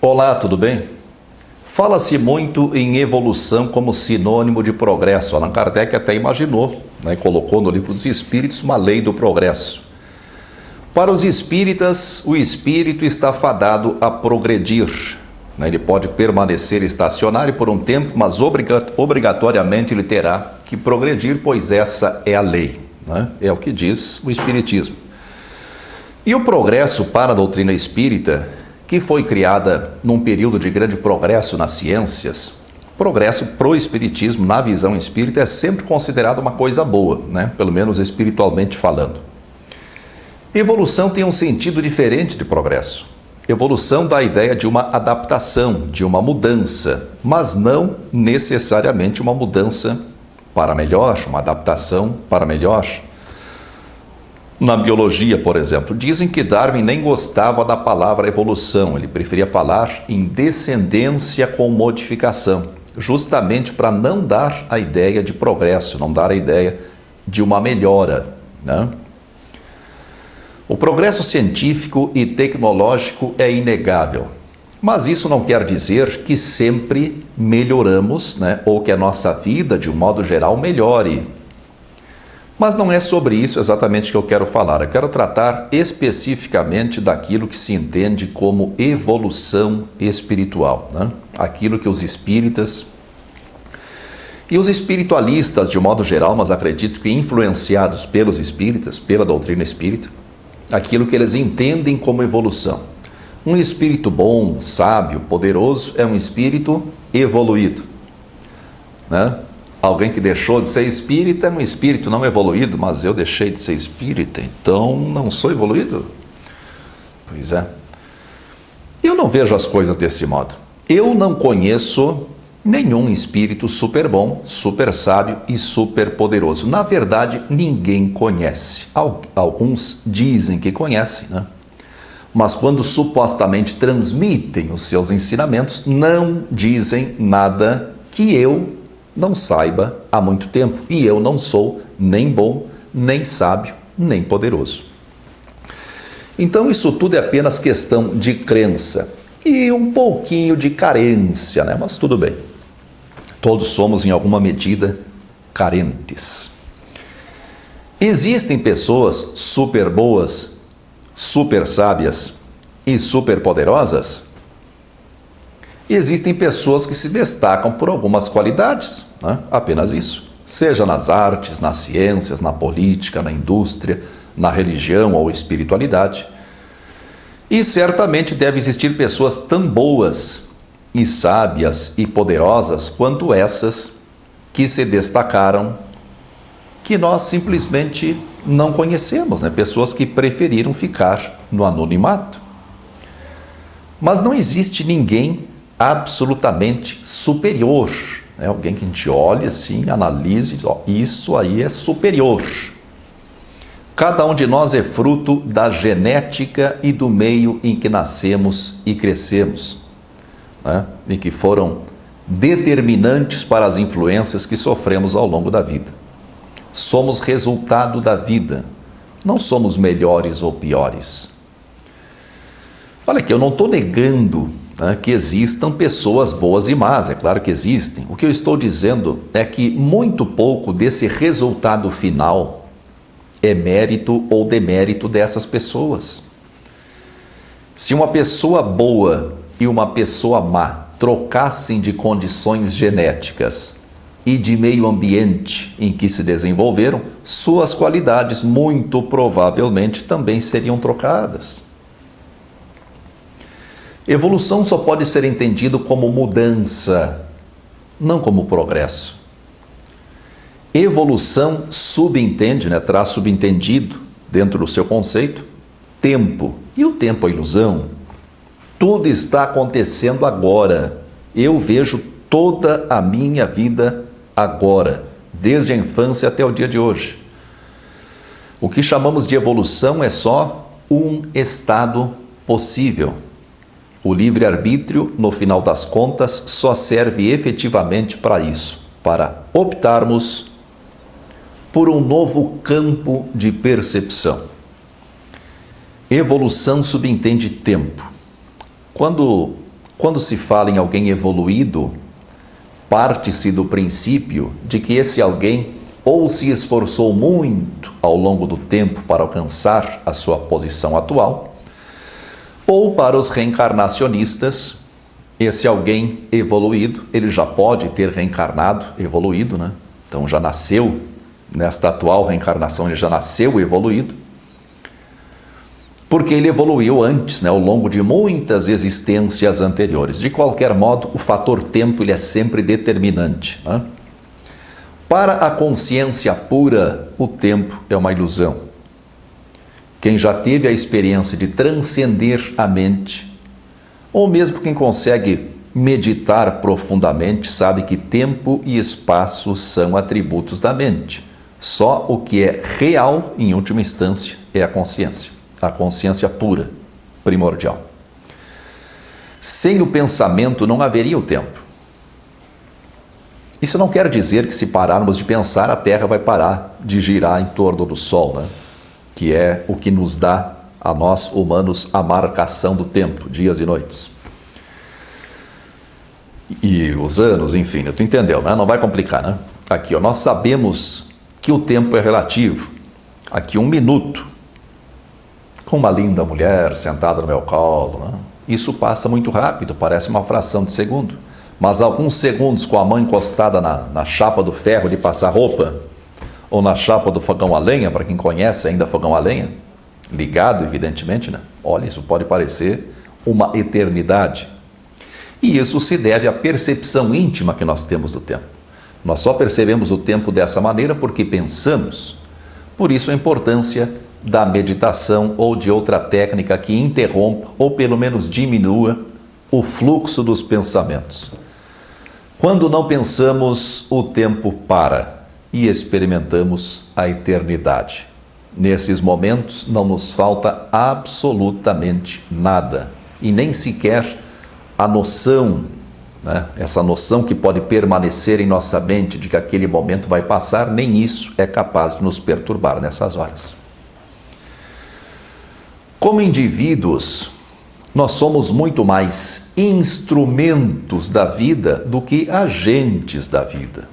Olá, tudo bem? Fala-se muito em evolução como sinônimo de progresso. Allan Kardec até imaginou, colocou no Livro dos Espíritos uma lei do progresso. Para os espíritas, o espírito está fadado a progredir. Ele pode permanecer estacionário por um tempo, mas obrigatoriamente ele terá que progredir, pois essa é a lei. É o que diz o Espiritismo. E o progresso para a doutrina espírita, que foi criada num período de grande progresso nas ciências, progresso pro espiritismo, na visão espírita, é sempre considerado uma coisa boa, pelo menos espiritualmente falando. Evolução tem um sentido diferente de progresso. Evolução dá a ideia de uma adaptação, de uma mudança, mas não necessariamente uma mudança para melhor, uma adaptação para melhor. Na biologia, por exemplo, dizem que Darwin nem gostava da palavra evolução, ele preferia falar em descendência com modificação, justamente para não dar a ideia de progresso, não dar a ideia de uma melhora. O progresso científico e tecnológico é inegável, mas isso não quer dizer que sempre melhoramos, ou que a nossa vida, de um modo geral, melhore. Mas não é sobre isso exatamente que eu quero falar. Eu quero tratar especificamente daquilo que se entende como evolução espiritual. Aquilo que os espíritas e os espiritualistas, de um modo geral, mas acredito que influenciados pelos espíritas, pela doutrina espírita, aquilo que eles entendem como evolução. Um espírito bom, sábio, poderoso é um espírito evoluído. Alguém que deixou de ser espírita é um espírito não evoluído, mas eu deixei de ser espírita, então não sou evoluído? Pois é. Eu não vejo as coisas desse modo. Eu não conheço nenhum espírito super bom, super sábio e super poderoso. Na verdade, ninguém conhece. Alguns dizem que conhecem, mas quando supostamente transmitem os seus ensinamentos, não dizem nada que eu não saiba há muito tempo. E eu não sou nem bom, nem sábio, nem poderoso. Então isso tudo é apenas questão de crença e um pouquinho de carência, mas tudo bem. Todos somos, em alguma medida, carentes. Existem pessoas super boas, super sábias e super poderosas? Existem pessoas que se destacam por algumas qualidades, apenas isso. Seja nas artes, nas ciências, na política, na indústria, na religião ou espiritualidade. E certamente deve existir pessoas tão boas e sábias e poderosas quanto essas que se destacaram, que nós simplesmente não conhecemos, pessoas que preferiram ficar no anonimato. Mas não existe ninguém absolutamente superior, alguém que a gente olhe assim, analise, isso aí é superior. Cada um de nós é fruto da genética e do meio em que nascemos e crescemos, e que foram determinantes para as influências que sofremos ao longo da vida. Somos resultado da vida, não somos melhores ou piores. Olha aqui, eu não estou negando que existam pessoas boas e más, é claro que existem. O que eu estou dizendo é que muito pouco desse resultado final é mérito ou demérito dessas pessoas. Se uma pessoa boa e uma pessoa má trocassem de condições genéticas e de meio ambiente em que se desenvolveram, suas qualidades muito provavelmente também seriam trocadas. Evolução só pode ser entendido como mudança, não como progresso. Evolução subentende, traz subentendido, dentro do seu conceito, tempo. E o tempo é ilusão. Tudo está acontecendo agora. Eu vejo toda a minha vida agora, desde a infância até o dia de hoje. O que chamamos de evolução é só um estado possível. O livre-arbítrio, no final das contas, só serve efetivamente para isso, para optarmos por um novo campo de percepção. Evolução subentende tempo. Quando Quando se fala em alguém evoluído, parte-se do princípio de que esse alguém ou se esforçou muito ao longo do tempo para alcançar a sua posição atual, ou para os reencarnacionistas, esse alguém evoluído, ele já pode ter reencarnado evoluído, né? Então já nasceu, nesta atual reencarnação ele já nasceu evoluído, porque ele evoluiu antes, né, ao longo de muitas existências anteriores. De qualquer modo, o fator tempo ele é sempre determinante, né? Para a consciência pura, o tempo é uma ilusão. Quem já teve a experiência de transcender a mente, ou mesmo quem consegue meditar profundamente, sabe que tempo e espaço são atributos da mente. Só o que é real, em última instância, é a consciência pura, primordial. Sem o pensamento não haveria o tempo. Isso não quer dizer que se pararmos de pensar, a Terra vai parar de girar em torno do Sol, né? Que é o que nos dá, a nós humanos, a marcação do tempo, dias e noites. E os anos, enfim, tu entendeu, né? Não vai complicar, né? Aqui, ó, nós sabemos que o tempo é relativo. Aqui, 1 minuto, com uma linda mulher sentada no meu colo, né? Isso passa muito rápido, parece uma fração de segundo. Mas alguns segundos com a mão encostada na chapa do ferro de passar roupa, ou na chapa do fogão a lenha, para quem conhece ainda fogão a lenha, ligado evidentemente, né? Olha, isso pode parecer uma eternidade. E isso se deve à percepção íntima que nós temos do tempo. Nós só percebemos o tempo dessa maneira porque pensamos. Por isso a importância da meditação ou de outra técnica que interrompa ou pelo menos diminua o fluxo dos pensamentos. Quando não pensamos, o tempo para e experimentamos a eternidade. Nesses momentos não nos falta absolutamente nada e nem sequer a noção, né? Essa noção que pode permanecer em nossa mente de que aquele momento vai passar, nem isso é capaz de nos perturbar nessas horas. Como indivíduos, nós somos muito mais instrumentos da vida do que agentes da vida.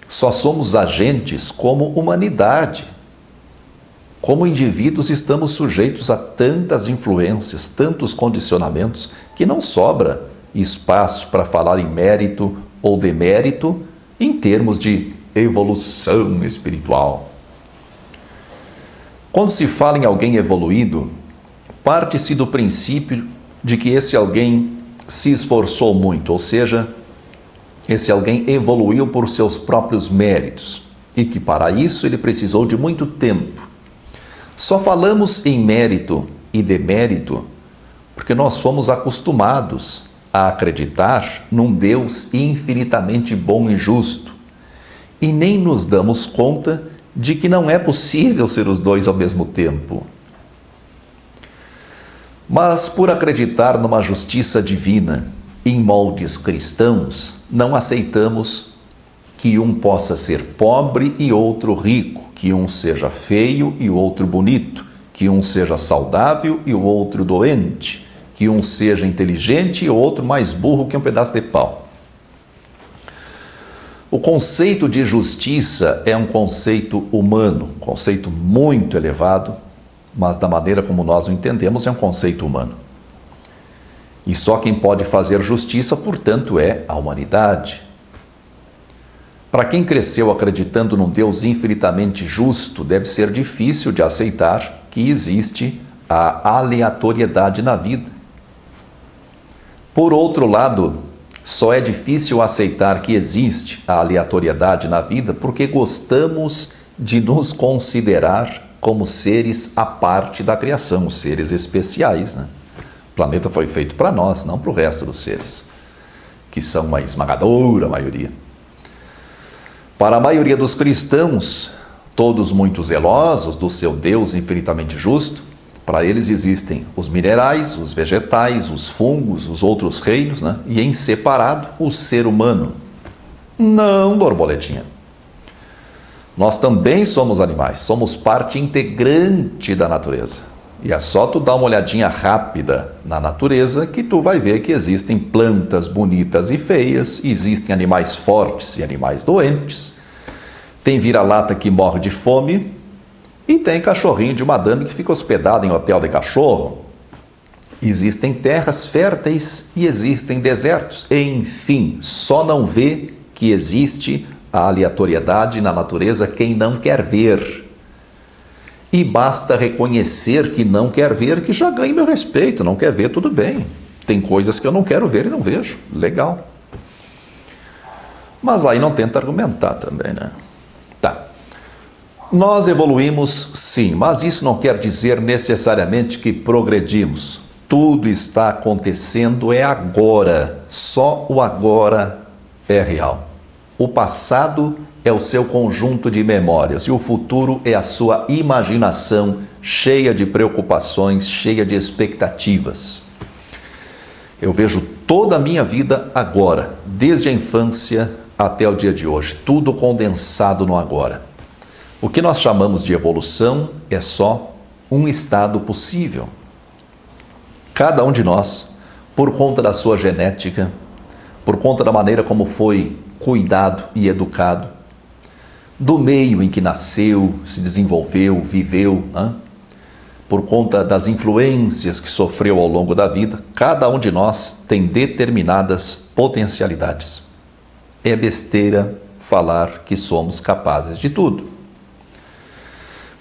Só somos agentes como humanidade. Como indivíduos, estamos sujeitos a tantas influências, tantos condicionamentos, que não sobra espaço para falar em mérito ou demérito em termos de evolução espiritual. Quando se fala em alguém evoluído, parte-se do princípio de que esse alguém se esforçou muito, ou seja, esse alguém evoluiu por seus próprios méritos e que para isso ele precisou de muito tempo. Só falamos em mérito e demérito porque nós fomos acostumados a acreditar num Deus infinitamente bom e justo e nem nos damos conta de que não é possível ser os dois ao mesmo tempo. Mas por acreditar numa justiça divina em moldes cristãos, não aceitamos que um possa ser pobre e outro rico, que um seja feio e o outro bonito, que um seja saudável e o outro doente, que um seja inteligente e o outro mais burro que um pedaço de pau. O conceito de justiça é um conceito humano, um conceito muito elevado, mas da maneira como nós o entendemos é um conceito humano. E só quem pode fazer justiça, portanto, é a humanidade. Para quem cresceu acreditando num Deus infinitamente justo, deve ser difícil de aceitar que existe a aleatoriedade na vida. Por outro lado, só é difícil aceitar que existe a aleatoriedade na vida porque gostamos de nos considerar como seres à parte da criação, seres especiais, né? O planeta foi feito para nós, não para o resto dos seres, que são uma esmagadora maioria. Para a maioria dos cristãos, todos muito zelosos do seu Deus infinitamente justo, para eles existem os minerais, os vegetais, os fungos, os outros reinos, né? E em separado, o ser humano. Não, borboletinha. Nós também somos animais, somos parte integrante da natureza. E é só tu dar uma olhadinha rápida na natureza que tu vai ver que existem plantas bonitas e feias, existem animais fortes e animais doentes, tem vira-lata que morre de fome e tem cachorrinho de madame que fica hospedado em hotel de cachorro. Existem terras férteis e existem desertos. Enfim, só não vê que existe a aleatoriedade na natureza quem não quer ver. E basta reconhecer que não quer ver, que já ganha meu respeito. Não quer ver, tudo bem. Tem coisas que eu não quero ver e não vejo. Legal. Mas aí não tenta argumentar também, né? Tá. Nós evoluímos, sim, mas isso não quer dizer necessariamente que progredimos. Tudo está acontecendo, é agora. Só o agora é real. O passado é o seu conjunto de memórias e o futuro é a sua imaginação cheia de preocupações, cheia de expectativas. Eu vejo toda a minha vida agora, desde a infância até o dia de hoje, tudo condensado no agora. O que nós chamamos de evolução é só um estado possível. Cada um de nós, por conta da sua genética, por conta da maneira como foi cuidado e educado, do meio em que nasceu, se desenvolveu, viveu, né? Por conta das influências que sofreu ao longo da vida, cada um de nós tem determinadas potencialidades. É besteira falar que somos capazes de tudo.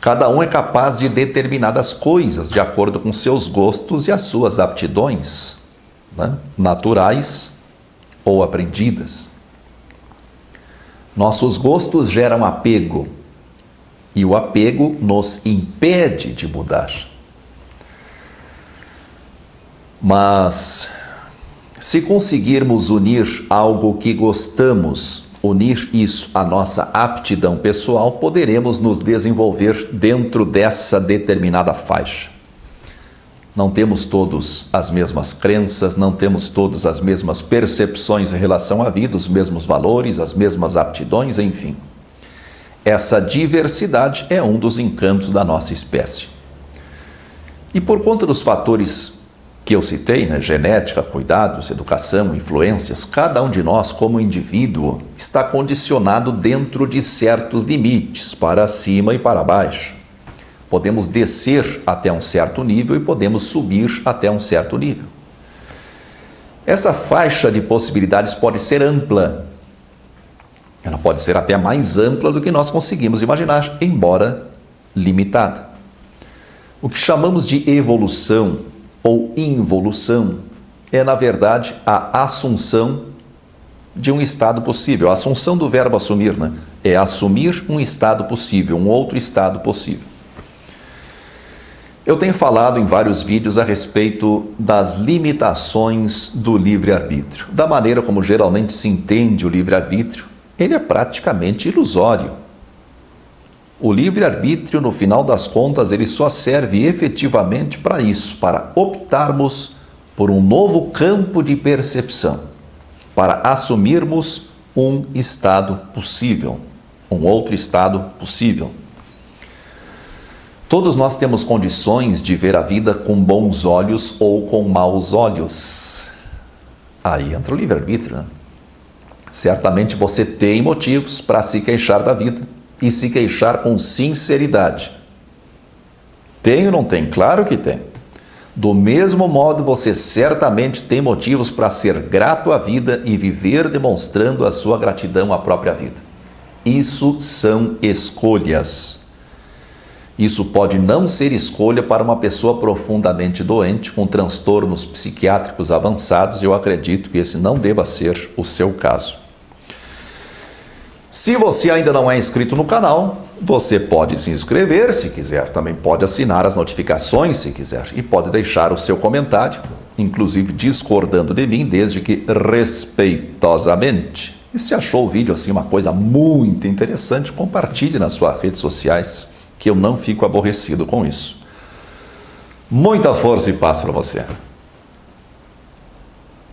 Cada um é capaz de determinadas coisas, de acordo com seus gostos e as suas aptidões, né? Naturais ou aprendidas. Nossos gostos geram apego, e o apego nos impede de mudar. Mas, se conseguirmos unir algo que gostamos, unir isso à nossa aptidão pessoal, poderemos nos desenvolver dentro dessa determinada faixa. Não temos todos as mesmas crenças, não temos todos as mesmas percepções em relação à vida, os mesmos valores, as mesmas aptidões, enfim. Essa diversidade é um dos encantos da nossa espécie. E por conta dos fatores que eu citei, né, genética, cuidados, educação, influências, cada um de nós, como indivíduo, está condicionado dentro de certos limites, para cima e para baixo. Podemos descer até um certo nível e podemos subir até um certo nível. Essa faixa de possibilidades pode ser ampla. Ela pode ser até mais ampla do que nós conseguimos imaginar, embora limitada. O que chamamos de evolução ou involução é, na verdade, a assunção de um estado possível. A assunção do verbo assumir, né? É assumir um estado possível, um outro estado possível. Eu tenho falado em vários vídeos a respeito das limitações do livre-arbítrio. Da maneira como geralmente se entende o livre-arbítrio, ele é praticamente ilusório. O livre-arbítrio, no final das contas, ele só serve efetivamente para isso, para optarmos por um novo campo de percepção, para assumirmos um estado possível, um outro estado possível. Todos nós temos condições de ver a vida com bons olhos ou com maus olhos. Aí entra o livre-arbítrio, né? Certamente você tem motivos para se queixar da vida e se queixar com sinceridade. Tem ou não tem? Claro que tem. Do mesmo modo, você certamente tem motivos para ser grato à vida e viver demonstrando a sua gratidão à própria vida. Isso são escolhas. Isso pode não ser escolha para uma pessoa profundamente doente, com transtornos psiquiátricos avançados, e eu acredito que esse não deva ser o seu caso. Se você ainda não é inscrito no canal, você pode se inscrever se quiser, também pode assinar as notificações se quiser, e pode deixar o seu comentário, inclusive discordando de mim, desde que respeitosamente. E se achou o vídeo assim uma coisa muito interessante, compartilhe nas suas redes sociais, que eu não fico aborrecido com isso. Muita força e paz para você.